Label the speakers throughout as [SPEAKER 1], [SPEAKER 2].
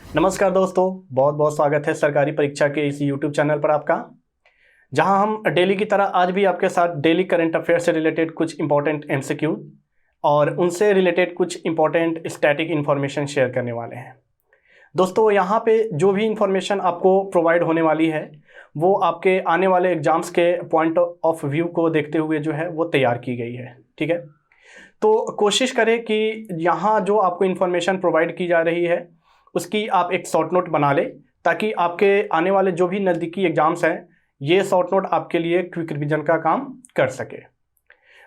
[SPEAKER 1] नमस्कार दोस्तों, बहुत बहुत स्वागत है सरकारी परीक्षा के इस YouTube चैनल पर आपका, जहां हम डेली की तरह आज भी आपके साथ डेली करंट अफेयर से रिलेटेड कुछ इंपॉर्टेंट MCQ और उनसे रिलेटेड कुछ इंपॉर्टेंट स्टैटिक इन्फॉर्मेशन शेयर करने वाले हैं। दोस्तों, यहां पे जो भी इंफॉर्मेशन आपको प्रोवाइड होने वाली है वो आपके आने वाले एग्जाम्स के पॉइंट ऑफ व्यू को देखते हुए जो है वो तैयार की गई है। ठीक है, तो कोशिश करें कि यहाँ जो आपको इन्फॉर्मेशन प्रोवाइड की जा रही है उसकी आप एक शॉर्ट नोट बना लें, ताकि आपके आने वाले जो भी नज़दीकी एग्जाम्स हैं ये शॉर्ट नोट आपके लिए क्विक रिवीजन का काम कर सके।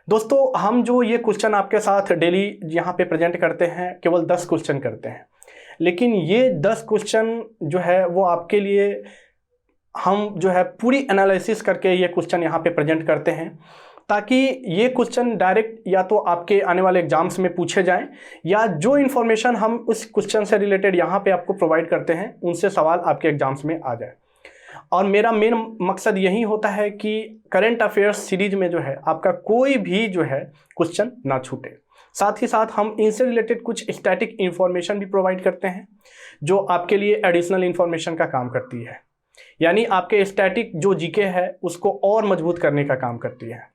[SPEAKER 1] दोस्तों, हम जो ये क्वेश्चन आपके साथ डेली यहाँ पे प्रेजेंट करते हैं केवल 10 क्वेश्चन करते हैं, लेकिन ये 10 क्वेश्चन जो है वो आपके लिए हम जो है पूरी एनालिसिस करके ये क्वेश्चन यहाँ पे प्रेजेंट करते हैं, ताकि ये क्वेश्चन डायरेक्ट या तो आपके आने वाले एग्जाम्स में पूछे जाएं या जो इन्फॉर्मेशन हम उस क्वेश्चन से रिलेटेड यहाँ पे आपको प्रोवाइड करते हैं उनसे सवाल आपके एग्जाम्स में आ जाए। और मेरा मेन मकसद यही होता है कि करंट अफेयर्स सीरीज में जो है आपका कोई भी जो है क्वेश्चन ना छूटे। साथ ही साथ हम इनसे रिलेटेड कुछ स्टैटिक इन्फॉर्मेशन भी प्रोवाइड करते हैं जो आपके लिए एडिशनल इन्फॉर्मेशन का काम करती है, यानी आपके स्टैटिक जो जीके है उसको और मजबूत करने का काम करती है।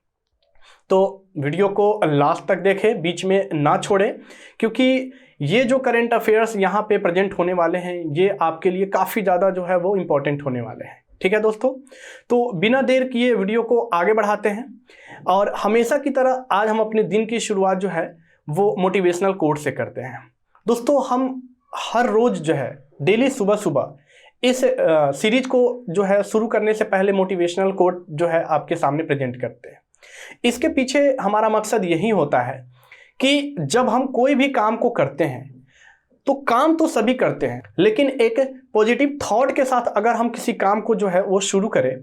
[SPEAKER 1] तो वीडियो को लास्ट तक देखें, बीच में ना छोड़ें, क्योंकि ये जो करंट अफेयर्स यहाँ पे प्रेजेंट होने वाले हैं ये आपके लिए काफ़ी ज़्यादा जो है वो इम्पोर्टेंट होने वाले हैं। ठीक है दोस्तों, तो बिना देर किए वीडियो को आगे बढ़ाते हैं और हमेशा की तरह आज हम अपने दिन की शुरुआत जो है वो मोटिवेशनल कोट से करते हैं। दोस्तों, हम हर रोज़ जो है डेली सुबह सुबह इस सीरीज को जो है शुरू करने से पहले मोटिवेशनल कोट जो है आपके सामने प्रेजेंट करते हैं। इसके पीछे हमारा मकसद यही होता है कि जब हम कोई भी काम को करते हैं तो काम तो सभी करते हैं, लेकिन एक पॉजिटिव थॉट के साथ अगर हम किसी काम को जो है वो शुरू करें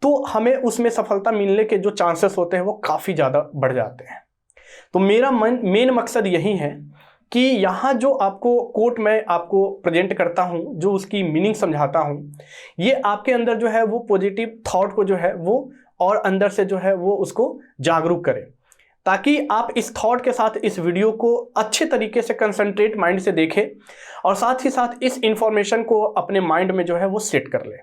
[SPEAKER 1] तो हमें उसमें सफलता मिलने के जो चांसेस होते हैं वो काफ़ी ज़्यादा बढ़ जाते हैं। तो मेरा मेन मकसद यही है कि यहाँ जो आपको कोट मैं आपको प्रेजेंट करता हूँ, जो उसकी मीनिंग समझाता हूँ, ये आपके अंदर जो है वो पॉजिटिव थॉट को जो है वो और अंदर से जो है वो उसको जागरूक करें, ताकि आप इस थॉट के साथ इस वीडियो को अच्छे तरीके से कंसंट्रेट माइंड से देखें और साथ ही साथ इस इंफॉर्मेशन को अपने माइंड में जो है वो सेट कर लें।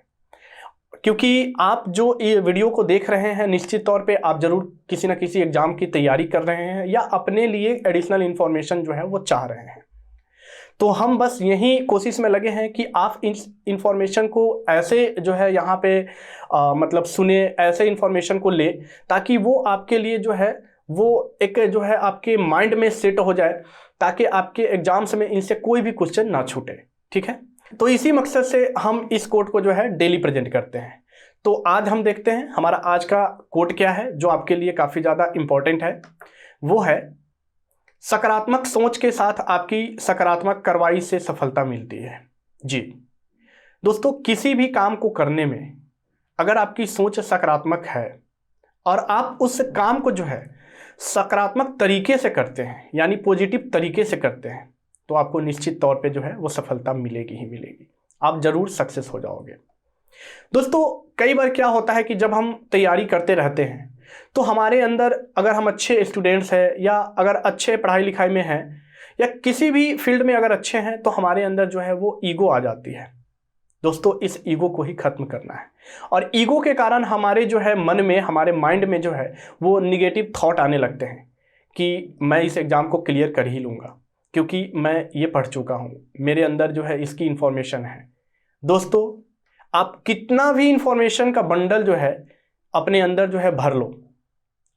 [SPEAKER 1] क्योंकि आप जो ये वीडियो को देख रहे हैं निश्चित तौर पे आप जरूर किसी न किसी एग्जाम की तैयारी कर रहे हैं या अपने लिए एडिशनल इंफॉर्मेशन जो है वो चाह रहे हैं। तो हम बस यही कोशिश में लगे हैं कि आप इस इंफॉर्मेशन को ऐसे जो है यहाँ पे मतलब सुने, ऐसे इंफॉर्मेशन को ले ताकि वो आपके लिए जो है वो एक जो है आपके माइंड में सेट हो जाए, ताकि आपके एग्जाम्स में इनसे कोई भी क्वेश्चन ना छूटे। ठीक है, तो इसी मकसद से हम इस कोट को जो है डेली प्रेजेंट करते हैं। तो आज हम देखते हैं हमारा आज का कोट क्या है जो आपके लिए काफ़ी ज़्यादा इम्पोर्टेंट है। वो है, सकारात्मक सोच के साथ आपकी सकारात्मक कार्रवाई से सफलता मिलती है। जी दोस्तों, किसी भी काम को करने में अगर आपकी सोच सकारात्मक है और आप उस काम को जो है सकारात्मक तरीके से करते हैं, यानी पॉजिटिव तरीके से करते हैं, तो आपको निश्चित तौर पे जो है वो सफलता मिलेगी ही मिलेगी, आप ज़रूर सक्सेस हो जाओगे। दोस्तों, कई बार क्या होता है कि जब हम तैयारी करते रहते हैं तो हमारे अंदर, अगर हम अच्छे स्टूडेंट्स हैं या अगर अच्छे पढ़ाई लिखाई में हैं या किसी भी फील्ड में अगर अच्छे हैं, तो हमारे अंदर जो है वो ईगो आ जाती है। दोस्तों, इस ईगो को ही ख़त्म करना है और ईगो के कारण हमारे जो है मन में, हमारे माइंड में जो है वो निगेटिव थॉट आने लगते हैं कि मैं इस एग्ज़ाम को क्लियर कर ही लूँगा क्योंकि मैं ये पढ़ चुका हूँ, मेरे अंदर जो है इसकी इन्फॉर्मेशन है। दोस्तों, आप कितना भी इंफॉर्मेशन का बंडल जो है अपने अंदर जो है भर लो,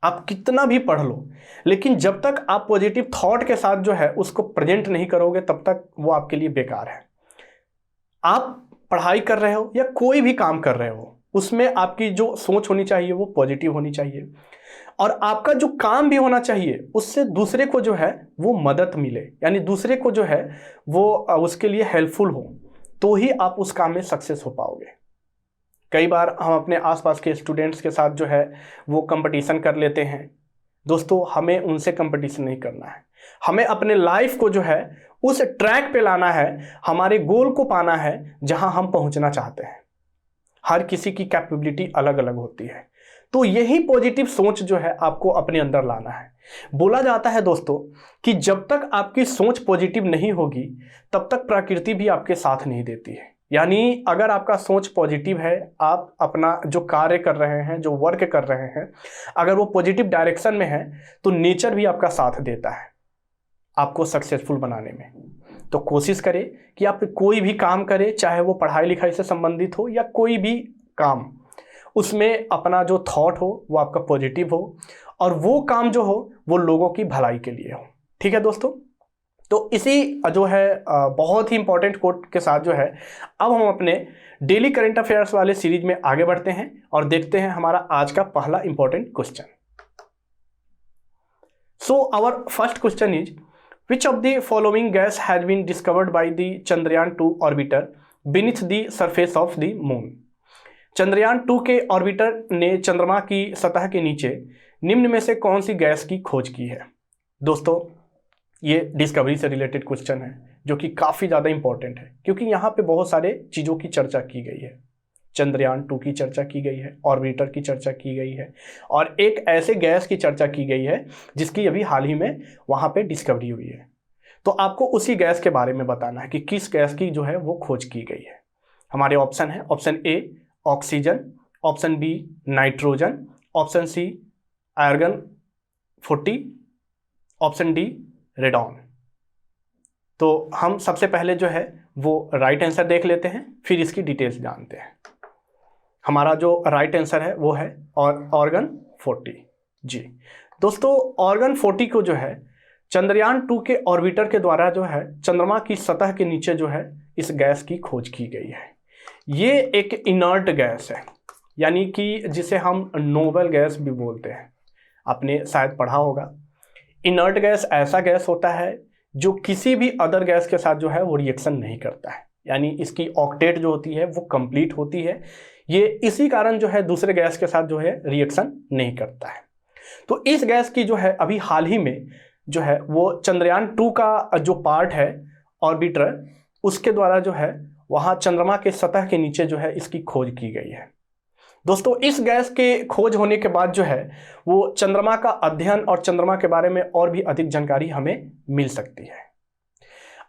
[SPEAKER 1] आप कितना भी पढ़ लो, लेकिन जब तक आप पॉजिटिव थॉट के साथ जो है उसको प्रेजेंट नहीं करोगे तब तक वो आपके लिए बेकार है। आप पढ़ाई कर रहे हो या कोई भी काम कर रहे हो, उसमें आपकी जो सोच होनी चाहिए वो पॉजिटिव होनी चाहिए और आपका जो काम भी होना चाहिए उससे दूसरे को जो है वो मदद मिले, यानी दूसरे को जो है वो उसके लिए हेल्पफुल हो, तो ही आप उस काम में सक्सेस हो पाओगे। कई बार हम अपने आसपास के स्टूडेंट्स के साथ जो है वो कंपटीशन कर लेते हैं। दोस्तों, हमें उनसे कंपटीशन नहीं करना है, हमें अपने लाइफ को जो है उस ट्रैक पे लाना है, हमारे गोल को पाना है जहां हम पहुंचना चाहते हैं। हर किसी की कैपेबिलिटी अलग अलग होती है, तो यही पॉजिटिव सोच जो है आपको अपने अंदर लाना है। बोला जाता है दोस्तों कि जब तक आपकी सोच पॉजिटिव नहीं होगी तब तक प्रकृति भी आपके साथ नहीं देती है। यानी अगर आपका सोच पॉजिटिव है, आप अपना जो कार्य कर रहे हैं, जो वर्क कर रहे हैं, अगर वो पॉजिटिव डायरेक्शन में है तो नेचर भी आपका साथ देता है आपको सक्सेसफुल बनाने में। तो कोशिश करें कि आप कोई भी काम करें, चाहे वो पढ़ाई लिखाई से संबंधित हो या कोई भी काम, उसमें अपना जो थॉट हो वो आपका पॉजिटिव हो और वो काम जो हो वो लोगों की भलाई के लिए हो। ठीक है दोस्तों, तो इसी जो है बहुत ही इंपॉर्टेंट कोट के साथ जो है अब हम अपने डेली करंट अफेयर्स वाले सीरीज में आगे बढ़ते हैं और देखते हैं हमारा आज का पहला important question. So our first question is which of the following gas has been discovered by the Chandrayaan-2 orbiter beneath the surface of the moon? Chandrayaan-2 के ऑर्बिटर ने चंद्रमा की सतह के नीचे निम्न में से कौन सी गैस की खोज की है? दोस्तों ये डिस्कवरी से रिलेटेड क्वेश्चन है जो कि काफ़ी ज़्यादा इंपॉर्टेंट है, क्योंकि यहाँ पे बहुत सारे चीज़ों की चर्चा की गई है। चंद्रयान-2 की चर्चा की गई है, ऑर्बिटर की चर्चा की गई है और एक ऐसे गैस की चर्चा की गई है जिसकी अभी हाल ही में वहाँ पे डिस्कवरी हुई है। तो आपको उसी गैस के बारे में बताना है कि किस गैस की जो है वो खोज की गई है। हमारे ऑप्शन है, option A oxygen, option B nitrogen, option C argon 40, option D radon. तो हम सबसे पहले जो है वो राइट आंसर देख लेते हैं, फिर इसकी डिटेल्स जानते हैं। हमारा जो राइट आंसर है वो है ऑर्गन 40। जी दोस्तों, ऑर्गन 40 को जो है चंद्रयान-2 के ऑर्बिटर के द्वारा जो है चंद्रमा की सतह के नीचे जो है इस गैस की खोज की गई है। ये एक इनर्ट गैस है, यानी कि जिसे हम नोबल गैस भी बोलते हैं। आपने शायद पढ़ा होगा, इनर्ट गैस ऐसा गैस होता है जो किसी भी अदर गैस के साथ जो है वो रिएक्शन नहीं करता है, यानी इसकी ऑक्टेट जो होती है वो कंप्लीट होती है। ये इसी कारण जो है दूसरे गैस के साथ जो है रिएक्शन नहीं करता है। तो इस गैस की जो है अभी हाल ही में जो है वो चंद्रयान-2 का जो पार्ट है ऑर्बिटर, उसके द्वारा जो है वहाँ चंद्रमा के सतह के नीचे जो है इसकी खोज की गई है। दोस्तों इस गैस के खोज होने के बाद जो है वो चंद्रमा का अध्ययन और चंद्रमा के बारे में और भी अधिक जानकारी हमें मिल सकती है।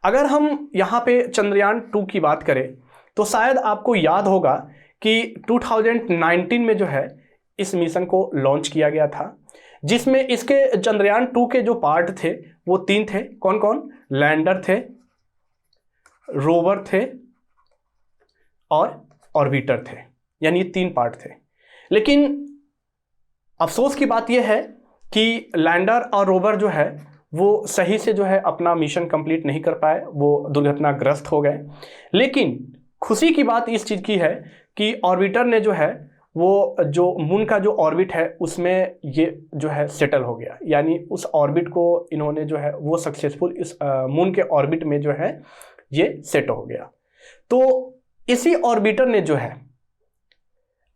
[SPEAKER 1] अगर हम यहाँ पे चंद्रयान-2 की बात करें तो शायद आपको याद होगा कि 2019 में जो है इस मिशन को लॉन्च किया गया था, जिसमें इसके चंद्रयान-2 के जो पार्ट थे वो 3 थे। कौन कौन? लैंडर थे, रोवर थे और ऑर्बिटर थे, यानी 3 पार्ट थे। लेकिन अफसोस की बात यह है कि लैंडर और रोवर जो है वो सही से जो है अपना मिशन कंप्लीट नहीं कर पाए, वो दुर्घटनाग्रस्त हो गए। लेकिन खुशी की बात इस चीज़ की है कि ऑर्बिटर ने जो है वो जो मून का जो ऑर्बिट है उसमें ये जो है सेटल हो गया, यानी उस ऑर्बिट को इन्होंने जो है वो सक्सेसफुल इस मून के ऑर्बिट में जो है ये सेट हो गया। तो इसी ऑर्बिटर ने जो है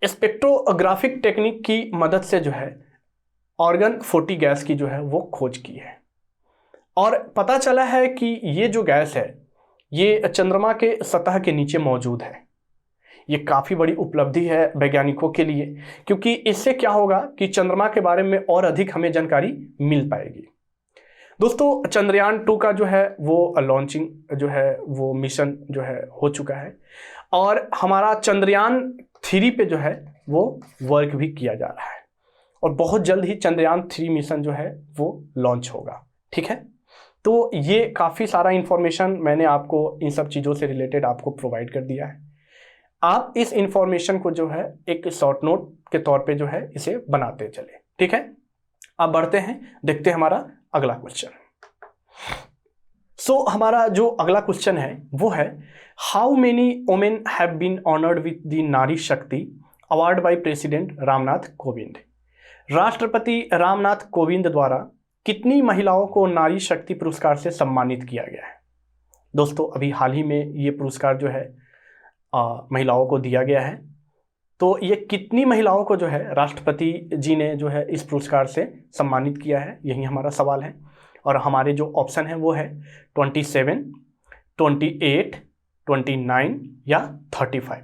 [SPEAKER 1] स्पेक्ट्रोग्राफिक टेक्निक की मदद से जो है ऑर्गन 40 गैस की जो है वो खोज की है और पता चला है कि ये जो गैस है ये चंद्रमा के सतह के नीचे मौजूद है। ये काफ़ी बड़ी उपलब्धि है वैज्ञानिकों के लिए, क्योंकि इससे क्या होगा कि चंद्रमा के बारे में और अधिक हमें जानकारी मिल पाएगी। दोस्तों चंद्रयान-2 का जो है वो लॉन्चिंग जो है वो मिशन जो है हो चुका है और हमारा चंद्रयान-3 पे जो है वो वर्क भी किया जा रहा है और बहुत जल्द ही चंद्रयान-3 मिशन जो है वो लॉन्च होगा। ठीक है, तो ये काफ़ी सारा इंफॉर्मेशन मैंने आपको इन सब चीज़ों से रिलेटेड आपको प्रोवाइड कर दिया है। आप इस इंफॉर्मेशन को जो है एक शॉर्ट नोट के तौर पे जो है इसे बनाते चले। ठीक है, अब बढ़ते हैं, देखते हैं हमारा अगला क्वेश्चन। सो हमारा जो अगला क्वेश्चन है वो है, how many women have been honoured with the Nari Shakti award by president Ramnath Kovind? राष्ट्रपति रामनाथ कोविंद द्वारा कितनी महिलाओं को नारी शक्ति पुरस्कार से सम्मानित किया गया है? दोस्तों अभी हाल ही में ये पुरस्कार जो है महिलाओं को दिया गया है। तो ये कितनी महिलाओं को जो है राष्ट्रपति जी ने जो है इस पुरस्कार से सम्मानित किया है, यही हमारा सवाल है। और हमारे जो ऑप्शन है वो है 27, 28, 29 या 35।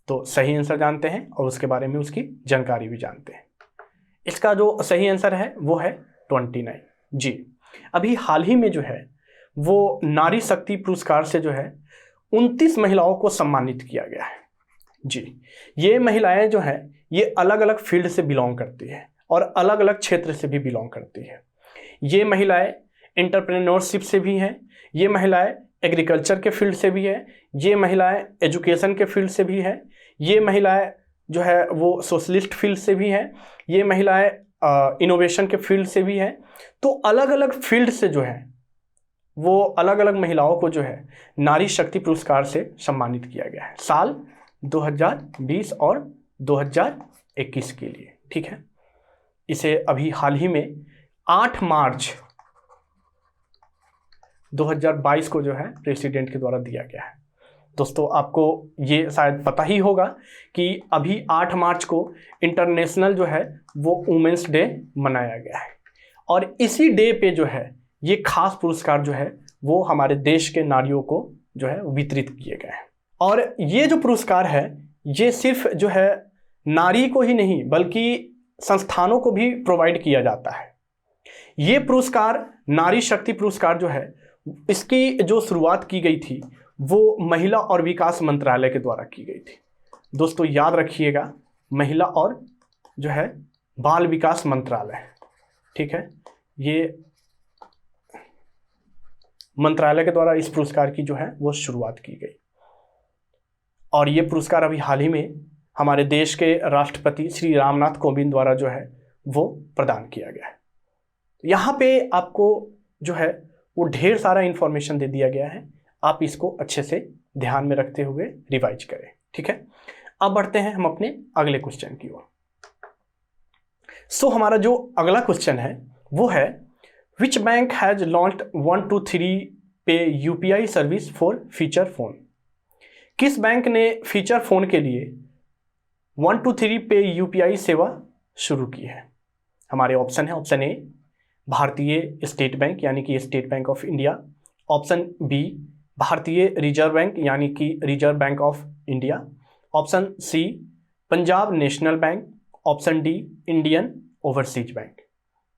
[SPEAKER 1] तो सही आंसर जानते हैं और उसके बारे में उसकी जानकारी भी जानते हैं। इसका जो सही आंसर है वो है 29। जी, अभी हाल ही में जो है वो नारी शक्ति पुरस्कार से जो है 29 महिलाओं को सम्मानित किया गया है। जी, ये महिलाएं जो हैं ये अलग अलग फील्ड से बिलोंग करती है और अलग अलग क्षेत्र से भी बिलोंग करती है। ये महिलाएं एंटरप्रेन्योरशिप से भी हैं, ये महिलाएं एग्रीकल्चर के फील्ड से भी है, ये महिलाएं एजुकेशन के फील्ड से भी हैं, ये महिलाएं जो है वो सोशलिस्ट फील्ड से भी हैं, ये महिलाएं इनोवेशन के फील्ड से भी हैं। तो अलग अलग फील्ड से जो है वो अलग अलग महिलाओं को जो है नारी शक्ति पुरस्कार से सम्मानित किया गया है साल 2020 और 2021 के लिए। ठीक है, इसे अभी हाल ही में 8 मार्च 2022 को जो है प्रेसिडेंट के द्वारा दिया गया है। दोस्तों, आपको ये शायद पता ही होगा कि अभी 8 मार्च को इंटरनेशनल जो है वो वुमेन्स डे मनाया गया है और इसी डे पे जो है ये खास पुरस्कार जो है वो हमारे देश के नारियों को जो है वितरित किए गए हैं। और ये जो पुरस्कार है ये सिर्फ जो है नारी को ही नहीं बल्कि संस्थानों को भी प्रोवाइड किया जाता है। ये पुरस्कार नारी शक्ति पुरस्कार जो है इसकी जो शुरुआत की गई थी वो महिला और विकास मंत्रालय के द्वारा की गई थी। दोस्तों याद रखिएगा, महिला और जो है बाल विकास मंत्रालय, ठीक है, ये मंत्रालय के द्वारा इस पुरस्कार की जो है वो शुरुआत की गई। और ये पुरस्कार अभी हाल ही में हमारे देश के राष्ट्रपति श्री रामनाथ कोविंद द्वारा जो है वो प्रदान किया गया है। यहाँ पे आपको जो है वो ढेर सारा इंफॉर्मेशन दे दिया गया है, आप इसको अच्छे से ध्यान में रखते हुए रिवाइज करें। ठीक है, अब बढ़ते हैं हम अपने अगले क्वेश्चन की ओर। सो हमारा जो अगला क्वेश्चन है वो है विच बैंक हैज लॉन्च्ड 1 2 3 पे UPI service for feature phone. किस बैंक ने फीचर फोन के लिए 1 2 3 पे यूपीआई सेवा शुरू की है? हमारे ऑप्शन है, option A Bharatiya state bank यानी कि state bank of India, option B भारतीय रिजर्व बैंक यानी कि reserve bank of India, option C Punjab national bank, option D Indian overseas bank.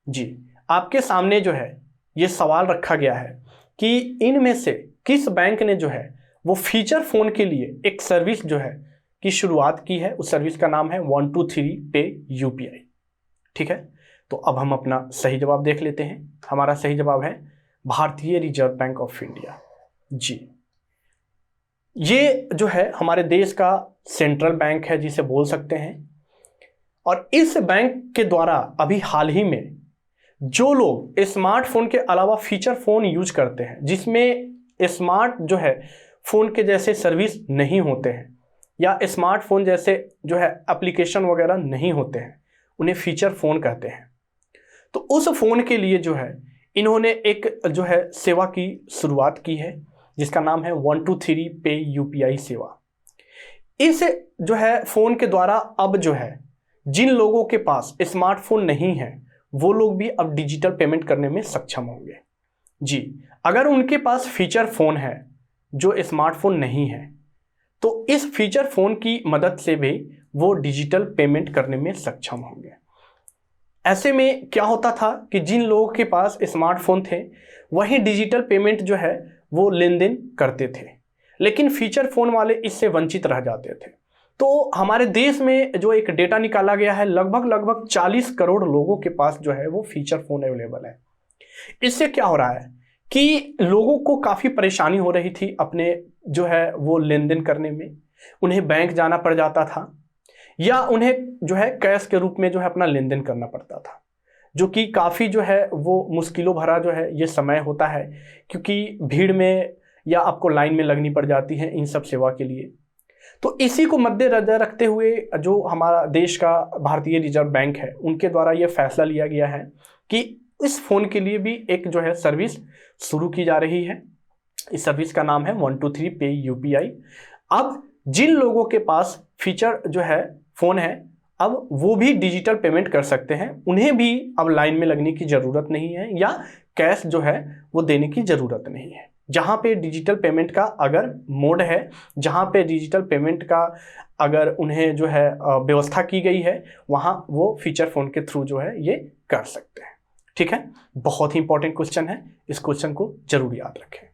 [SPEAKER 1] जी, आपके सामने जो है ये सवाल रखा गया है कि इनमें से किस बैंक ने जो है वो फीचर फोन के लिए एक सर्विस जो है की शुरुआत की है। उस सर्विस का नाम है 1 2 3 पे यूपीआई। ठीक है, तो अब हम अपना सही जवाब देख लेते हैं। हमारा सही जवाब है भारतीय रिजर्व बैंक ऑफ इंडिया। जी, ये जो है हमारे देश का सेंट्रल बैंक है जिसे बोल सकते हैं। और इस बैंक के द्वारा अभी हाल ही में जो लोग स्मार्टफोन के अलावा फीचर फोन यूज करते हैं जिसमें स्मार्ट जो है फोन के जैसे सर्विस नहीं होते हैं या स्मार्टफोन जैसे जो है एप्लीकेशन वगैरह नहीं होते हैं, उन्हें फीचर फोन कहते हैं। तो उस फोन के लिए जो है इन्होंने एक जो है सेवा की शुरुआत की है जिसका नाम है 1 2 3 पे यूपीआई सेवा। इस जो है फोन के द्वारा अब जो है जिन लोगों के पास स्मार्टफोन नहीं है वो लोग भी अब डिजिटल पेमेंट करने में सक्षम होंगे। जी, अगर उनके पास फीचर फोन है जो स्मार्टफोन नहीं है तो इस फीचर फोन की मदद से भी वो डिजिटल पेमेंट करने में सक्षम होंगे। ऐसे में क्या होता था कि जिन लोगों के पास स्मार्टफोन थे वही डिजिटल पेमेंट जो है वो लेन देन करते थे, लेकिन फीचर फोन वाले इससे वंचित रह जाते थे। तो हमारे देश में जो एक डेटा निकाला गया है लगभग 40 करोड़ लोगों के पास जो है वो फीचर फोन अवेलेबल है। इससे क्या हो रहा है कि लोगों को काफ़ी परेशानी हो रही थी अपने जो है वो लेन देन करने में। उन्हें बैंक जाना पड़ जाता था या उन्हें जो है कैश के रूप में जो है अपना लेन देन करना पड़ता था, जो कि काफ़ी जो है वो मुश्किलों भरा जो है ये समय होता है क्योंकि भीड़ में या आपको लाइन में लगनी पड़ जाती है इन सब सेवा के लिए। तो इसी को मद्देनजर रखते हुए जो हमारा देश का भारतीय रिजर्व बैंक है उनके द्वारा ये फैसला लिया गया है कि इस फोन के लिए भी एक जो है सर्विस शुरू की जा रही है। इस सर्विस का नाम है 1 2 3 पे यूपीआई। अब जिन लोगों के पास फीचर जो है फोन है अब वो भी डिजिटल पेमेंट कर सकते हैं, उन्हें भी अब लाइन में लगने की ज़रूरत नहीं है या कैश जो है वो देने की ज़रूरत नहीं है। जहाँ पे डिजिटल पेमेंट का अगर मोड है, जहाँ पे डिजिटल पेमेंट का अगर उन्हें जो है व्यवस्था की गई है वहाँ वो फीचर फ़ोन के थ्रू जो है ये कर सकते हैं। ठीक है, बहुत ही इंपॉर्टेंट क्वेश्चन है, इस क्वेश्चन को जरूर याद रखें।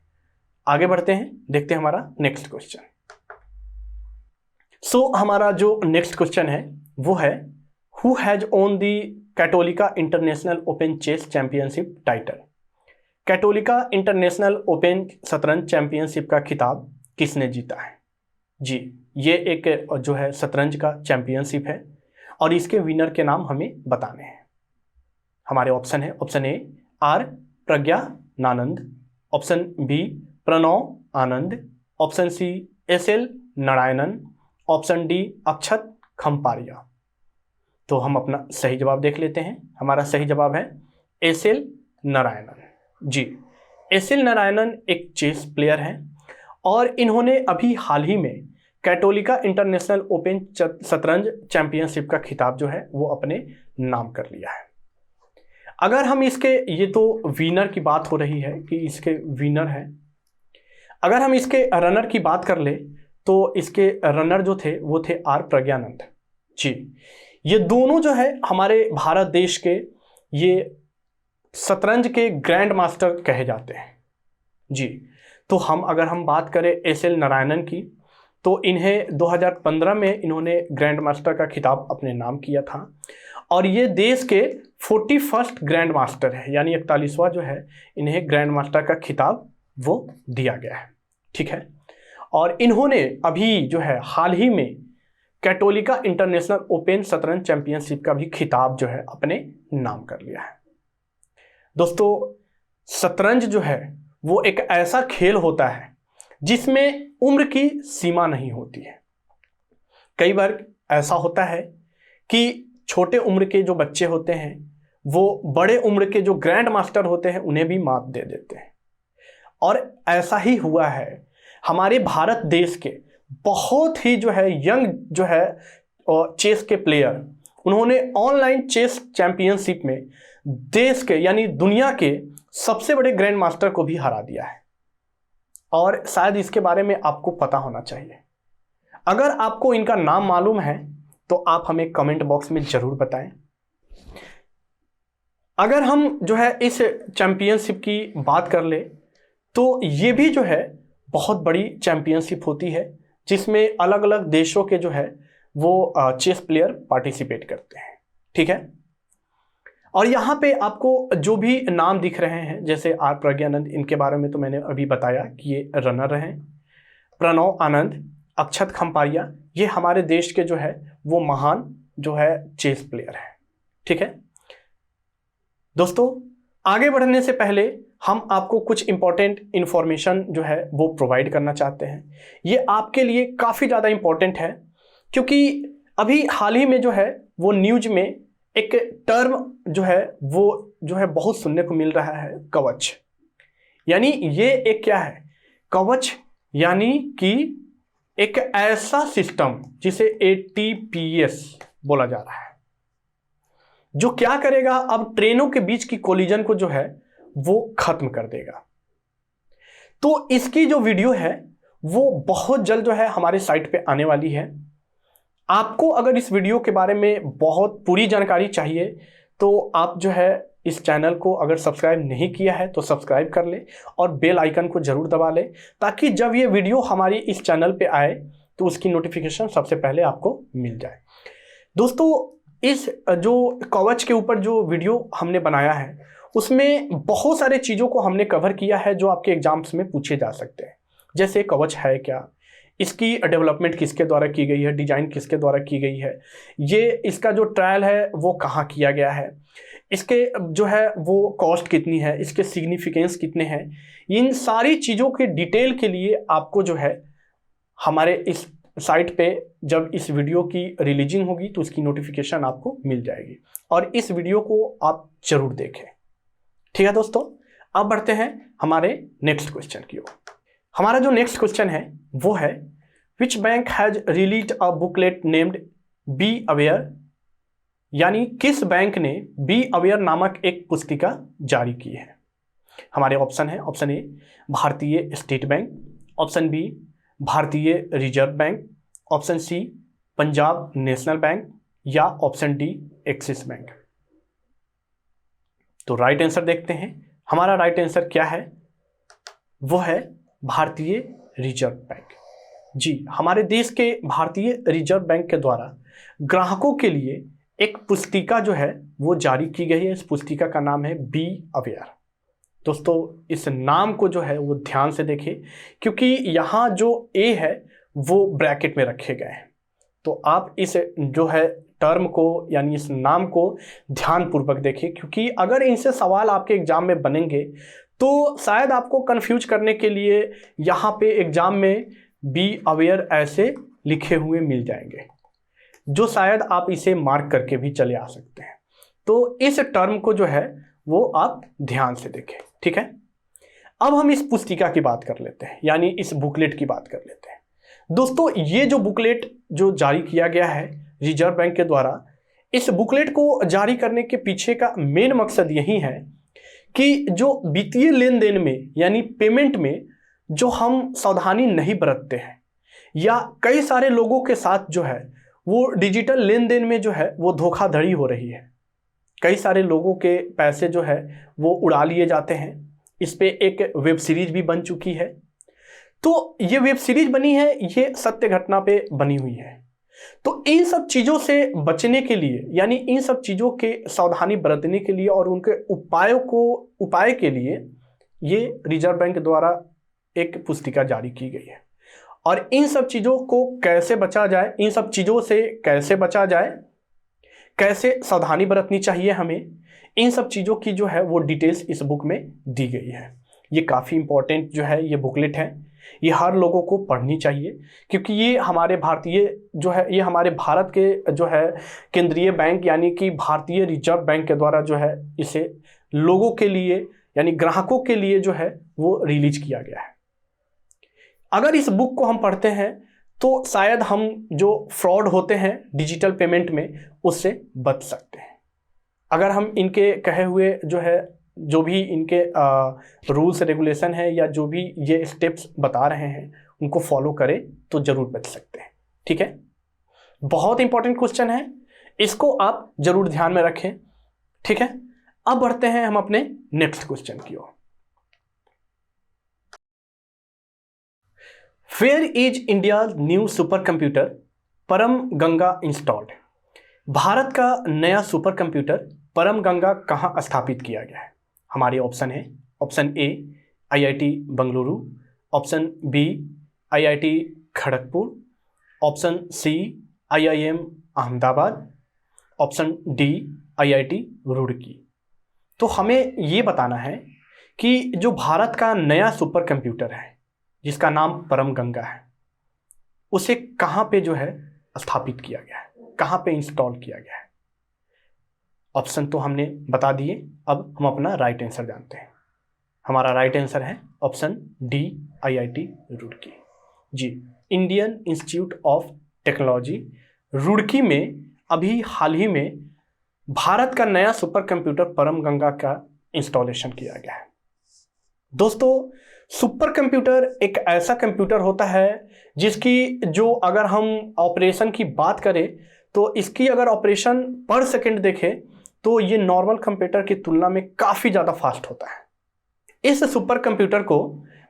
[SPEAKER 1] आगे बढ़ते हैं, देखते हैं हमारा नेक्स्ट क्वेश्चन। हमारा जो नेक्स्ट क्वेश्चन है वो है, who has won the Cattolica international open chess championship title. Cattolica international open शतरंज चैंपियनशिप का खिताब किसने जीता है? जी, ये एक जो है शतरंज का चैंपियनशिप है और इसके विनर के नाम हमें बताने हैं। हमारे ऑप्शन है, option A R Praggnanandhaa, option B Pranav Anand, option C S L. Narayanan, option D Akshat Khampariya. तो हम अपना सही जवाब देख लेते हैं। हमारा सही जवाब है एस.एल. नारायणन। जी, एस.एल. नारायणन एक चेस प्लेयर हैं और इन्होंने अभी हाल ही में कैटोलिका इंटरनेशनल ओपन शतरंज चैंपियनशिप का खिताब जो है वो अपने नाम कर लिया है। अगर हम इसके, ये तो विनर की बात हो रही है कि इसके विनर हैं, अगर हम इसके रनर की बात कर ले तो इसके रनर जो थे वो थे आर प्रज्ञानंद जी। ये दोनों जो है हमारे भारत देश के ये शतरंज के ग्रैंड मास्टर कहे जाते हैं जी। तो अगर हम बात करें एस.एल. नारायणन की, तो इन्हें 2015 में इन्होंने ग्रैंड मास्टर का खिताब अपने नाम किया था और ये देश के 41st ग्रैंड मास्टर है, यानी 41वां जो है इन्हें ग्रैंड मास्टर का खिताब वो दिया गया है। ठीक है, और इन्होंने अभी जो है हाल ही में कैटोलिका इंटरनेशनल ओपन शतरंज चैंपियनशिप का भी खिताब जो है अपने नाम कर लिया है। दोस्तों, शतरंज जो है वो एक ऐसा खेल होता है जिसमें उम्र की सीमा नहीं होती है। कई बार ऐसा होता है कि छोटे उम्र के जो बच्चे होते हैं वो बड़े उम्र के जो ग्रैंड मास्टर होते हैं उन्हें भी मात दे देते हैं, और ऐसा ही हुआ है। हमारे भारत देश के बहुत ही जो है यंग जो है चेस के प्लेयर, उन्होंने ऑनलाइन चेस चैंपियनशिप में देश के यानी दुनिया के सबसे बड़े ग्रैंड मास्टर को भी हरा दिया है, और शायद इसके बारे में आपको पता होना चाहिए। अगर आपको इनका नाम मालूम है तो आप हमें कमेंट बॉक्स में जरूर बताएं। अगर हम जो है इस चैंपियनशिप की बात कर ले तो ये भी जो है बहुत बड़ी चैंपियनशिप होती है जिसमें अलग अलग देशों के जो है वो चेस प्लेयर पार्टिसिपेट करते हैं। ठीक है, और यहाँ पे आपको जो भी नाम दिख रहे हैं जैसे आर प्रज्ञानंद, इनके बारे में तो मैंने अभी बताया कि ये रनर रहे। प्रणव आनंद, अक्षत खम्पारिया, ये हमारे देश के जो है वो महान जो है चेस प्लेयर हैं। ठीक है दोस्तों, आगे बढ़ने से पहले हम आपको कुछ इंपॉर्टेंट इंफॉर्मेशन जो है वो प्रोवाइड करना चाहते हैं। ये आपके लिए काफ़ी ज़्यादा इंपॉर्टेंट है क्योंकि अभी हाल ही में जो है वो न्यूज में एक टर्म जो है वो जो है बहुत सुनने को मिल रहा है, कवच। यानी ये एक क्या है, कवच यानी कि एक ऐसा सिस्टम जिसे ATPS बोला जा रहा है, जो क्या करेगा, अब ट्रेनों के बीच की कोलिजन को जो है वो खत्म कर देगा। तो इसकी जो वीडियो है वो बहुत जल्द जो है हमारे साइट पे आने वाली है। आपको अगर इस वीडियो के बारे में बहुत पूरी जानकारी चाहिए तो आप जो है इस चैनल को अगर सब्सक्राइब नहीं किया है तो सब्सक्राइब कर ले और बेल आइकन को जरूर दबा ले, ताकि जब ये वीडियो हमारी इस चैनल पे आए तो उसकी नोटिफिकेशन सबसे पहले आपको मिल जाए। दोस्तों, इस जो कवच के ऊपर जो वीडियो हमने बनाया है उसमें बहुत सारे चीज़ों को हमने कवर किया है जो आपके एग्जाम्स में पूछे जा सकते हैं। जैसे कवच है क्या, इसकी डेवलपमेंट किसके द्वारा की गई है, डिजाइन किसके द्वारा की गई है, ये इसका जो ट्रायल है वो कहाँ किया गया है, इसके जो है वो कॉस्ट कितनी है, इसके सिग्निफिकेंस कितने हैं, इन सारी चीज़ों के डिटेल के लिए आपको जो है हमारे इस साइट पे जब इस वीडियो की रिलीजिंग होगी तो उसकी नोटिफिकेशन आपको मिल जाएगी, और इस वीडियो को आप जरूर देखें। ठीक है दोस्तों, अब बढ़ते हैं हमारे नेक्स्ट क्वेश्चन की ओर। हमारा जो नेक्स्ट क्वेश्चन है वो है, which bank has released a booklet named be aware, यानी किस बैंक ने बी अवेयर नामक एक पुस्तिका जारी की है। हमारे ऑप्शन है, option A Bharatiya state bank, option B भारतीय reserve bank, option C Punjab national bank, या ऑप्शन डी एक्सिस बैंक। तो राइट आंसर देखते हैं, हमारा राइट आंसर क्या है, वो है भारतीय रिजर्व बैंक। जी, हमारे देश के भारतीय रिजर्व बैंक के द्वारा ग्राहकों के लिए एक पुस्तिका जो है वो जारी की गई है। इस पुस्तिका का नाम है बी अवेयर। दोस्तों, इस नाम को जो है वो ध्यान से देखें, क्योंकि यहाँ जो ए है वो ब्रैकेट में रखे गए हैं। तो आप इस जो है टर्म को यानी इस नाम को ध्यानपूर्वक देखें, क्योंकि अगर इनसे सवाल आपके एग्जाम में बनेंगे तो शायद आपको कंफ्यूज करने के लिए यहाँ पे एग्जाम में बी अवेयर ऐसे लिखे हुए मिल जाएंगे, जो शायद आप इसे मार्क करके भी चले आ सकते हैं। तो इस टर्म को जो है वो आप ध्यान से देखें, ठीक है। अब हम इस पुस्तिका की बात कर लेते हैं, यानी इस बुकलेट की बात कर लेते हैं। दोस्तों, ये जो बुकलेट जो जारी किया गया है रिजर्व बैंक के द्वारा, इस बुकलेट को जारी करने के पीछे का मेन मकसद यही है कि जो वित्तीय लेन देन में यानी पेमेंट में जो हम सावधानी नहीं बरतते हैं, या कई सारे लोगों के साथ जो है वो डिजिटल लेन देन में जो है वो धोखाधड़ी हो रही है। कई सारे लोगों के पैसे जो है वो उड़ा लिए जाते हैं। इस पे एक वेब सीरीज भी बन चुकी है। तो ये वेब सीरीज बनी है, ये सत्य घटना पे बनी हुई है। तो इन सब चीज़ों से बचने के लिए, यानी इन सब चीज़ों के सावधानी बरतने के लिए और उनके उपाय के लिए ये रिजर्व बैंक द्वारा एक पुस्तिका जारी की गई है। और इन सब चीज़ों को कैसे बचा जाए, इन सब चीज़ों से कैसे बचा जाए, कैसे सावधानी बरतनी चाहिए हमें, इन सब चीज़ों की जो है वो डिटेल्स इस बुक में दी गई है। ये काफ़ी इंपॉर्टेंट जो है ये बुकलेट है, ये हर लोगों को पढ़नी चाहिए, क्योंकि ये हमारे भारतीय जो है, ये हमारे भारत के जो है केंद्रीय बैंक यानी कि भारतीय रिजर्व बैंक के द्वारा जो है इसे लोगों के लिए यानी ग्राहकों के लिए जो है वो रिलीज किया गया है। अगर इस बुक को हम पढ़ते हैं तो शायद हम जो फ्रॉड होते हैं डिजिटल पेमेंट में उससे बच सकते हैं। अगर हम इनके कहे हुए जो है जो भी इनके रूल्स रेगुलेशन है या जो भी ये स्टेप्स बता रहे हैं उनको फॉलो करें तो जरूर बच सकते हैं, ठीक है। बहुत इंपॉर्टेंट क्वेश्चन है, इसको आप जरूर ध्यान में रखें, ठीक है। अब बढ़ते हैं हम अपने नेक्स्ट क्वेश्चन की ओर। Where is India new super computer Param Ganga installed? Bharat का नया सुपर कंप्यूटर परम गंगा कहाँ स्थापित किया गया है? हमारे ऑप्शन है, option A IIT Bengaluru, option B IIT Kharagpur, option C IIM Ahmedabad, option D IIT Roorkee. तो हमें ये बताना है कि जो भारत का नया सुपर कंप्यूटर है जिसका नाम परम गंगा है, उसे कहाँ पे जो है स्थापित किया गया है, कहाँ पे इंस्टॉल किया गया है। ऑप्शन तो हमने बता दिए, अब हम अपना राइट आंसर जानते हैं। हमारा राइट आंसर है ऑप्शन डी आईआईटी रुड़की। जी, Indian institute of technology Roorkee में अभी हाल ही में भारत का नया सुपर कंप्यूटर परम गंगा का इंस्टॉलेशन किया गया है। दोस्तों, सुपर कंप्यूटर एक ऐसा कंप्यूटर होता है जिसकी जो अगर हम ऑपरेशन की बात करें तो इसकी अगर ऑपरेशन पर सेकंड देखें तो ये नॉर्मल कंप्यूटर की तुलना में काफ़ी ज़्यादा फास्ट होता है। इस सुपर कंप्यूटर को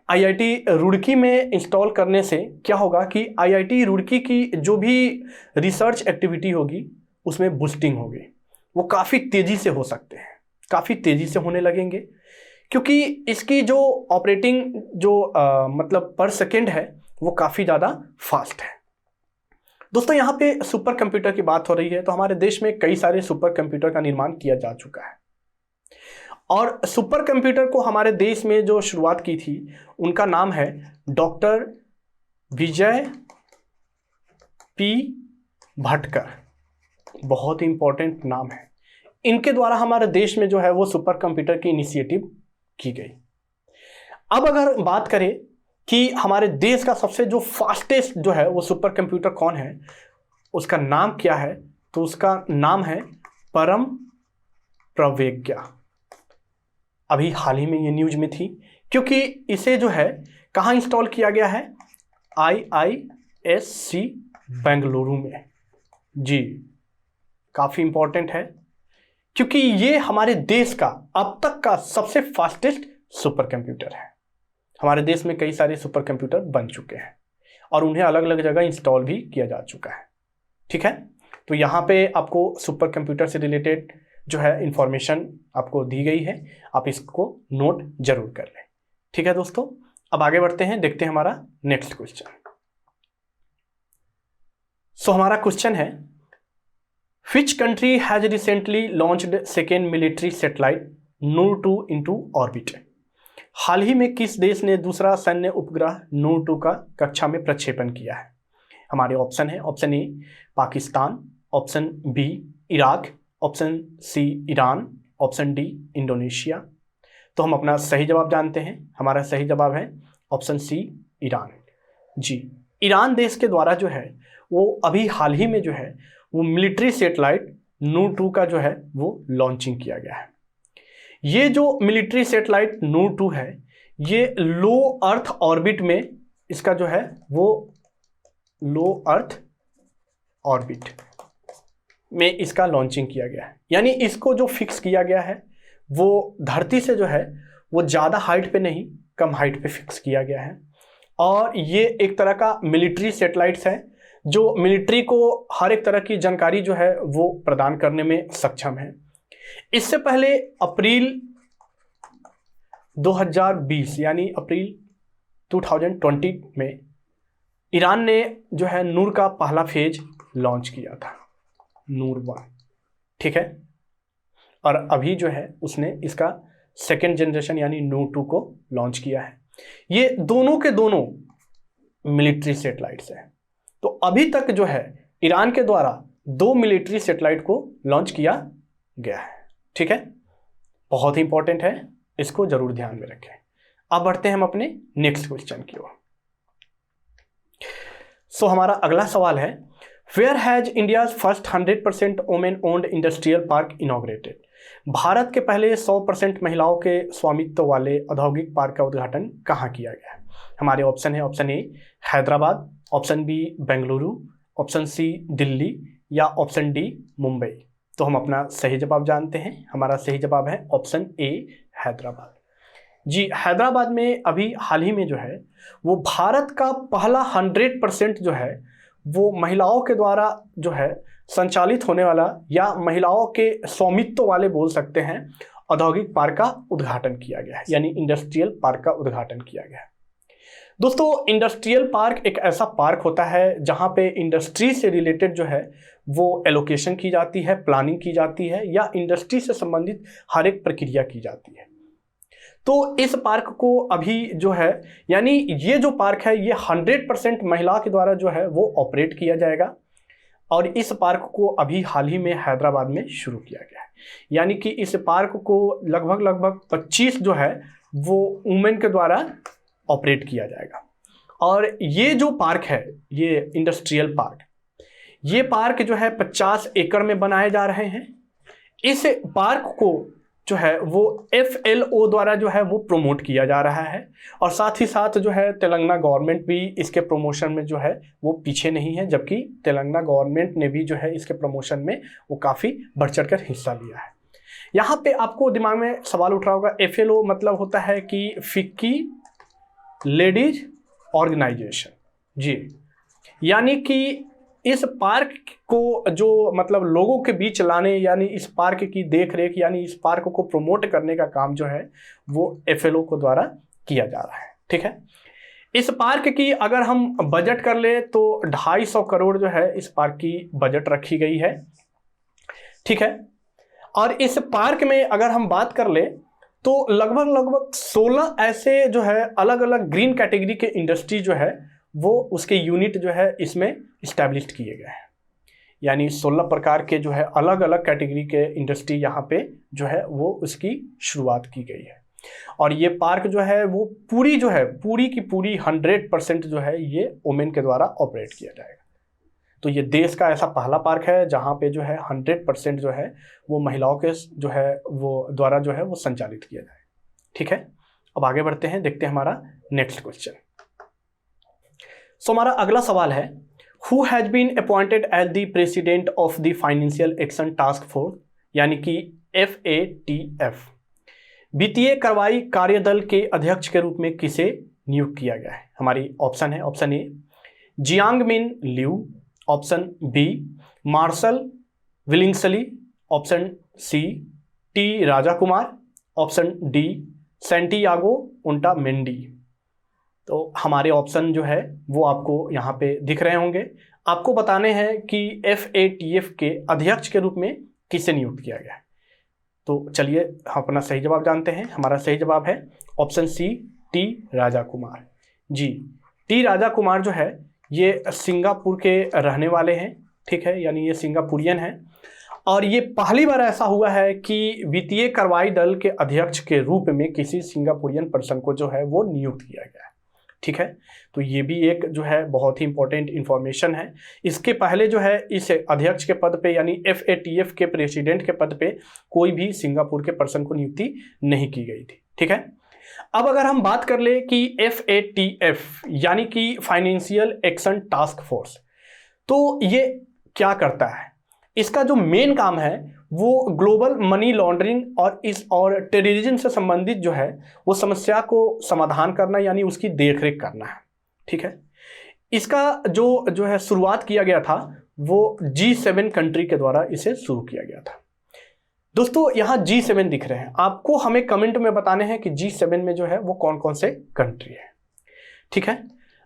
[SPEAKER 1] आईआईटी रुड़की में इंस्टॉल करने से क्या होगा कि आईआईटी रुड़की की जो भी रिसर्च एक्टिविटी होगी उसमें बूस्टिंग होगी, वो काफ़ी तेज़ी से हो सकते हैं, काफ़ी तेज़ी से होने लगेंगे, क्योंकि इसकी जो ऑपरेटिंग जो मतलब पर सेकेंड है वो काफ़ी ज़्यादा फास्ट है। दोस्तों, यहाँ पे सुपर कंप्यूटर की बात हो रही है तो हमारे देश में कई सारे सुपर कंप्यूटर का निर्माण किया जा चुका है, और सुपर कंप्यूटर को हमारे देश में जो शुरुआत की थी उनका नाम है डॉक्टर विजय पी भटकर। बहुत इंपॉर्टेंट नाम है। इनके द्वारा हमारे देश में जो है वो सुपर कंप्यूटर की इनिशिएटिव की गई। अब अगर बात करें कि हमारे देश का सबसे जो फास्टेस्ट जो है वो सुपर कंप्यूटर कौन है, उसका नाम क्या है, तो उसका नाम है परम प्रवेज्ञा। अभी हाल ही में ये न्यूज में थी, क्योंकि इसे जो है कहाँ इंस्टॉल किया गया है, IISc बेंगलुरु में। जी, काफ़ी इंपॉर्टेंट है, क्योंकि ये हमारे देश का अब तक का सबसे फास्टेस्ट सुपर कंप्यूटर है। हमारे देश में कई सारे सुपर कंप्यूटर बन चुके हैं और उन्हें अलग अलग जगह इंस्टॉल भी किया जा चुका है। ठीक है, तो यहाँ पे आपको सुपर कंप्यूटर से रिलेटेड जो है इंफॉर्मेशन आपको दी गई है, आप इसको नोट जरूर कर लें। ठीक है दोस्तों, अब आगे बढ़ते हैं, देखते हैं हमारा नेक्स्ट क्वेश्चन। सो हमारा क्वेश्चन है, Which country has recently launched second military satellite Noor-2 into orbit? हाल ही में किस देश ने दूसरा सैन्य उपग्रह Noor-2 का कक्षा में प्रक्षेपण किया है? हमारे ऑप्शन है, option A Pakistan, option B Iraq, option C Iran, option D Indonesia. तो हम अपना सही जवाब जानते हैं। हमारा सही जवाब है ऑप्शन सी ईरान। जी, ईरान देश के द्वारा जो है वो अभी हाल ही में जो है वो मिलिट्री सैटेलाइट Noor-2 का जो है वो लॉन्चिंग किया गया है। ये जो मिलिट्री सैटेलाइट Noor-2 है, ये लो अर्थ ऑर्बिट में इसका जो है वो लो अर्थ ऑर्बिट में इसका लॉन्चिंग किया गया है। यानी इसको जो फिक्स किया गया है वो धरती से जो है वो ज़्यादा हाइट पे नहीं, कम हाइट पे फिक्स किया गया है। और ये एक तरह का मिलिट्री सैटेलाइट्स है जो मिलिट्री को हर एक तरह की जानकारी जो है वो प्रदान करने में सक्षम है। इससे पहले अप्रैल 2020 यानी अप्रैल 2020 में ईरान ने जो है नूर का पहला फेज लॉन्च किया था, Noor-1। ठीक है, और अभी जो है उसने इसका सेकेंड जनरेशन यानी Noor-2 को लॉन्च किया है। ये दोनों के दोनों मिलिट्री सैटेलाइट्स हैं। तो अभी तक जो है ईरान के द्वारा 2 मिलिट्री सैटेलाइट को लॉन्च किया गया है। ठीक है, बहुत ही इंपॉर्टेंट है, इसको जरूर ध्यान में रखें। अब बढ़ते हैं हम अपने नेक्स्ट क्वेश्चन की ओर। सो हमारा अगला सवाल है, where has India's first 100% women owned industrial park inaugurated? Bharat के पहले 100% महिलाओं के स्वामित्व वाले औद्योगिक पार्क का उद्घाटन कहाँ किया गया है? हमारे ऑप्शन है, option A Hyderabad, option B Bengaluru, option C Delhi या ऑप्शन डी मुंबई। तो हम अपना सही जवाब जानते हैं। हमारा सही जवाब है ऑप्शन ए हैदराबाद। जी, हैदराबाद में अभी हाल ही में जो है वो भारत का पहला 100% जो है वो महिलाओं के द्वारा जो है संचालित होने वाला या महिलाओं के स्वामित्व वाले बोल सकते हैं औद्योगिक पार्क का उद्घाटन किया गया है, यानी इंडस्ट्रियल पार्क का उद्घाटन किया गया है। दोस्तों, इंडस्ट्रियल पार्क एक ऐसा पार्क होता है जहां पे इंडस्ट्री से रिलेटेड जो है वो एलोकेशन की जाती है, प्लानिंग की जाती है या इंडस्ट्री से संबंधित हर एक प्रक्रिया की जाती है। तो इस पार्क को अभी जो है यानी ये जो पार्क है ये 100% महिला के द्वारा जो है वो ऑपरेट किया जाएगा और इस पार्क को अभी हाल ही में हैदराबाद में शुरू किया गया है। यानी कि इस पार्क को लगभग 25 जो है वो वुमेन के द्वारा ऑपरेट किया जाएगा। और ये जो पार्क है, ये इंडस्ट्रियल पार्क, ये पार्क जो है 50 एकड़ में बनाए जा रहे हैं। इस पार्क को जो है वो FLO द्वारा जो है वो प्रमोट किया जा रहा है और साथ ही साथ जो है तेलंगाना गवर्नमेंट भी इसके प्रमोशन में जो है वो पीछे नहीं है, जबकि तेलंगाना गवर्नमेंट ने भी जो है इसके प्रमोशन में वो काफ़ी बढ़ चढ़कर हिस्सा लिया है। यहाँ पे आपको दिमाग में सवाल उठ रहा होगा, FLO मतलब होता है कि फिक्की लेडीज ऑर्गेनाइजेशन। जी, यानी कि इस पार्क को जो मतलब लोगों के बीच लाने यानी इस पार्क की देख रेख यानी इस पार्क को प्रमोट करने का काम जो है वो FLO को द्वारा किया जा रहा है। ठीक है, इस पार्क की अगर हम बजट कर ले तो 250 करोड़ जो है इस पार्क की बजट रखी गई है। ठीक है, और इस पार्क में अगर हम बात कर ले तो लगभग 16 ऐसे जो है अलग अलग ग्रीन कैटेगरी के इंडस्ट्री जो है वो उसके यूनिट जो है इसमें इस्टेब्लिश्ड किए गए हैं। यानी 16 प्रकार के जो है अलग अलग कैटेगरी के इंडस्ट्री यहाँ पे जो है वो उसकी शुरुआत की गई है। और ये पार्क जो है वो पूरी की पूरी 100% जो है ये वुमेन के द्वारा ऑपरेट किया जाएगा। तो ये देश का ऐसा पहला पार्क है जहाँ पे जो है 100% जो है वो महिलाओं के जो है वो द्वारा जो है वो संचालित किया जाए। ठीक है, अब आगे बढ़ते हैं, देखते हैं हमारा नेक्स्ट क्वेश्चन। सो हमारा अगला सवाल है, who has been appointed as the president of the financial action task force, यानी कि FATF। वित्तीय कार्रवाई कार्यदल के अध्यक्ष के रूप में किसे नियुक्त किया गया है? हमारी ऑप्शन है, option A Jiang Min Liu, option B Marshall Willingsley, option C T Raja Kumar, option D Santiago Untamendi. तो हमारे ऑप्शन जो है वो आपको यहाँ पे दिख रहे होंगे। आपको बताने हैं कि FATF के अध्यक्ष के रूप में किसे नियुक्त किया गया है। तो चलिए हम अपना सही जवाब जानते हैं। हमारा सही जवाब है option C T Raja Kumar. जी, टी राजा कुमार जो है ये सिंगापुर के रहने वाले हैं, ठीक है, यानी ये सिंगापुरियन है। और ये पहली बार ऐसा हुआ है कि वित्तीय कार्रवाई दल के अध्यक्ष के रूप में किसी सिंगापुरियन पर्सन को जो है वो नियुक्त किया गया है, ठीक है। तो ये भी एक जो है बहुत ही इंपॉर्टेंट इंफॉर्मेशन है। इसके पहले जो है इस अध्यक्ष के पद पे यानी FATF के प्रेसिडेंट के पद पे कोई भी सिंगापुर के पर्सन को नियुक्ति नहीं की गई थी, ठीक है। अब अगर हम बात कर ले कि FATF यानी कि फाइनेंशियल एक्शन टास्क फोर्स, तो ये क्या करता है? इसका जो मेन काम है वो ग्लोबल मनी लॉन्ड्रिंग और टेररिज्म से संबंधित जो है वो समस्या को समाधान करना यानी उसकी देखरेख करना है, ठीक है। इसका जो है शुरुआत किया गया था वो G7 कंट्री के द्वारा इसे शुरू किया गया था। दोस्तों यहाँ G7 दिख रहे हैं, आपको हमें कमेंट में बताने हैं कि G7 में जो है वो कौन कौन से कंट्री है, ठीक है।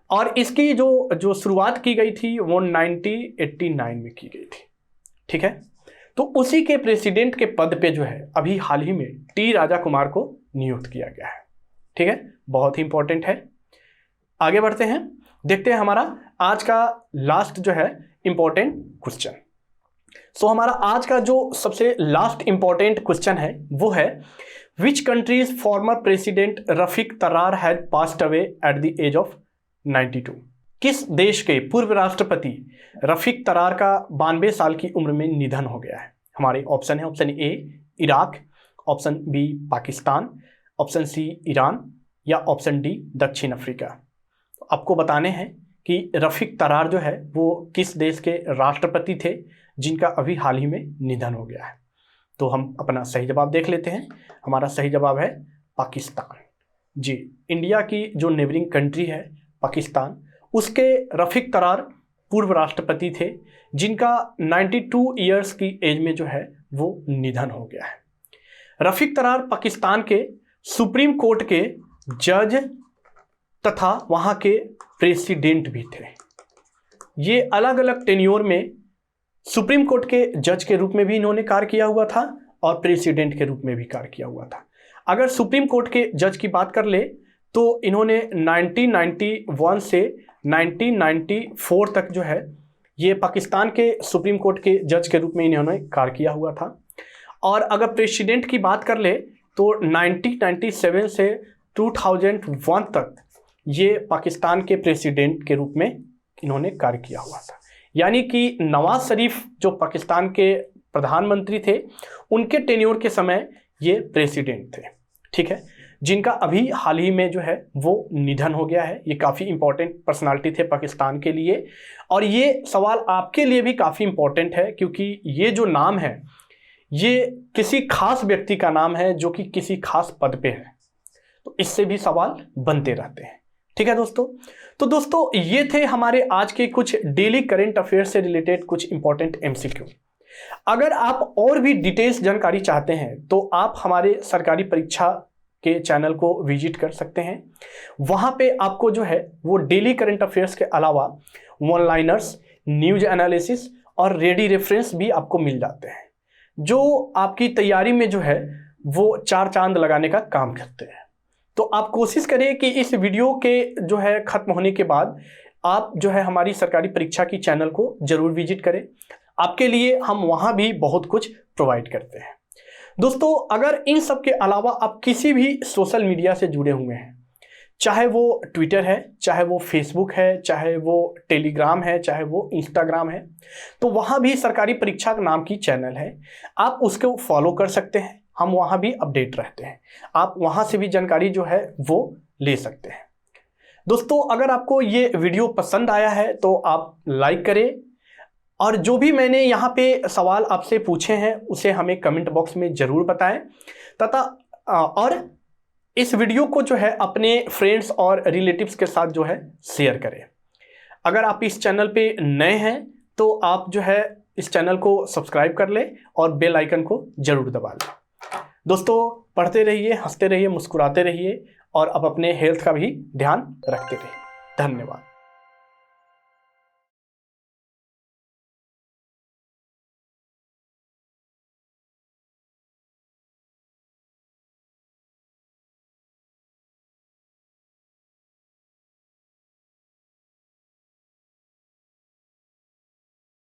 [SPEAKER 1] और इसकी जो शुरुआत की गई थी वो 1989 में की गई थी, ठीक है। तो उसी के प्रेसिडेंट के पद पे जो है अभी हाल ही में टी राजा कुमार को नियुक्त किया गया है, ठीक है। बहुत ही इंपॉर्टेंट है। आगे बढ़ते हैं, देखते हैं हमारा आज का लास्ट जो है इंपॉर्टेंट क्वेश्चन। सो हमारा आज का जो सबसे लास्ट इंपॉर्टेंट क्वेश्चन है वो है which countries former president Rafiq Tarar had passed away at the age of 92। किस देश के पूर्व राष्ट्रपति रफीक तरार का 92 साल की उम्र में निधन हो गया है? हमारे ऑप्शन है, option A Iraq, option B Pakistan, option C Iran या ऑप्शन डी दक्षिण अफ्रीका। तो आपको बताने हैं कि रफीक तरार जो है वो किस देश के राष्ट्रपति थे जिनका अभी हाल ही में निधन हो गया है। तो हम अपना सही जवाब देख लेते हैं। हमारा सही जवाब है पाकिस्तान। जी, इंडिया की जो नेबरिंग कंट्री है पाकिस्तान, उसके रफीक तरार पूर्व राष्ट्रपति थे जिनका 92 ईयर्स की एज में जो है वो निधन हो गया है। रफीक तरार पाकिस्तान के सुप्रीम कोर्ट के जज तथा वहाँ के प्रेसिडेंट भी थे। ये अलग अलग टेन्योर में सुप्रीम कोर्ट के जज के रूप में भी इन्होंने कार्य किया हुआ था और प्रेसिडेंट के रूप में भी कार्य किया हुआ था। अगर सुप्रीम कोर्ट के जज की बात कर ले तो इन्होंने 1991 से 1994 तक जो है ये पाकिस्तान के सुप्रीम कोर्ट के जज के रूप में इन्होंने कार्य किया हुआ था। और अगर प्रेसिडेंट की बात कर ले तो 1997 से 2001 तक ये पाकिस्तान के प्रेसिडेंट के रूप में इन्होंने कार्य किया हुआ था। यानी कि नवाज शरीफ जो पाकिस्तान के प्रधानमंत्री थे उनके टेन्योर के समय ये प्रेसिडेंट थे, ठीक है, जिनका अभी हाल ही में जो है वो निधन हो गया है। ये काफ़ी इंपॉर्टेंट पर्सनालिटी थे पाकिस्तान के लिए। और ये सवाल आपके लिए भी काफ़ी इंपॉर्टेंट है क्योंकि ये जो नाम है ये किसी खास व्यक्ति का नाम है जो कि किसी खास पद पे है, तो इससे भी सवाल बनते रहते हैं, ठीक है दोस्तों। तो दोस्तों ये थे हमारे आज के कुछ डेली करंट अफेयर से रिलेटेड कुछ इंपॉर्टेंट MCQ। अगर आप और भी डिटेल्स जानकारी चाहते हैं तो आप हमारे सरकारी परीक्षा के चैनल को विजिट कर सकते हैं। वहाँ पे आपको जो है वो डेली करंट अफेयर्स के अलावा वन लाइनर्स, न्यूज एनालिसिस और रेडी रेफरेंस भी आपको मिल जाते हैं जो आपकी तैयारी में जो है वो 4 चांद लगाने का काम करते हैं। तो आप कोशिश करिए कि इस वीडियो के जो है ख़त्म होने के बाद आप जो है हमारी सरकारी परीक्षा की चैनल को ज़रूर विजिट करें। आपके लिए हम वहाँ भी बहुत कुछ प्रोवाइड करते हैं। दोस्तों अगर इन सब के अलावा आप किसी भी सोशल मीडिया से जुड़े हुए हैं, चाहे वो ट्विटर है, चाहे वो फेसबुक है, चाहे वो टेलीग्राम है, चाहे वो इंस्टाग्राम है, तो वहाँ भी सरकारी परीक्षा नाम की चैनल है, आप उसको फॉलो कर सकते हैं। हम वहाँ भी अपडेट रहते हैं, आप वहाँ से भी जानकारी जो है वो ले सकते हैं। दोस्तों अगर आपको ये वीडियो पसंद आया है तो आप लाइक करें और जो भी मैंने यहाँ पे सवाल आपसे पूछे हैं उसे हमें कमेंट बॉक्स में ज़रूर बताएं, तथा और इस वीडियो को जो है अपने फ्रेंड्स और रिलेटिव्स के साथ जो है शेयर करें। अगर आप इस चैनल पे नए हैं तो आप जो है इस चैनल को सब्सक्राइब कर लें और बेल आइकन को ज़रूर दबा लें। दोस्तों, पढ़ते रहिए, हंसते रहिए, मुस्कुराते रहिए और अब अपने हेल्थ का भी ध्यान रखते रहिए। धन्यवाद।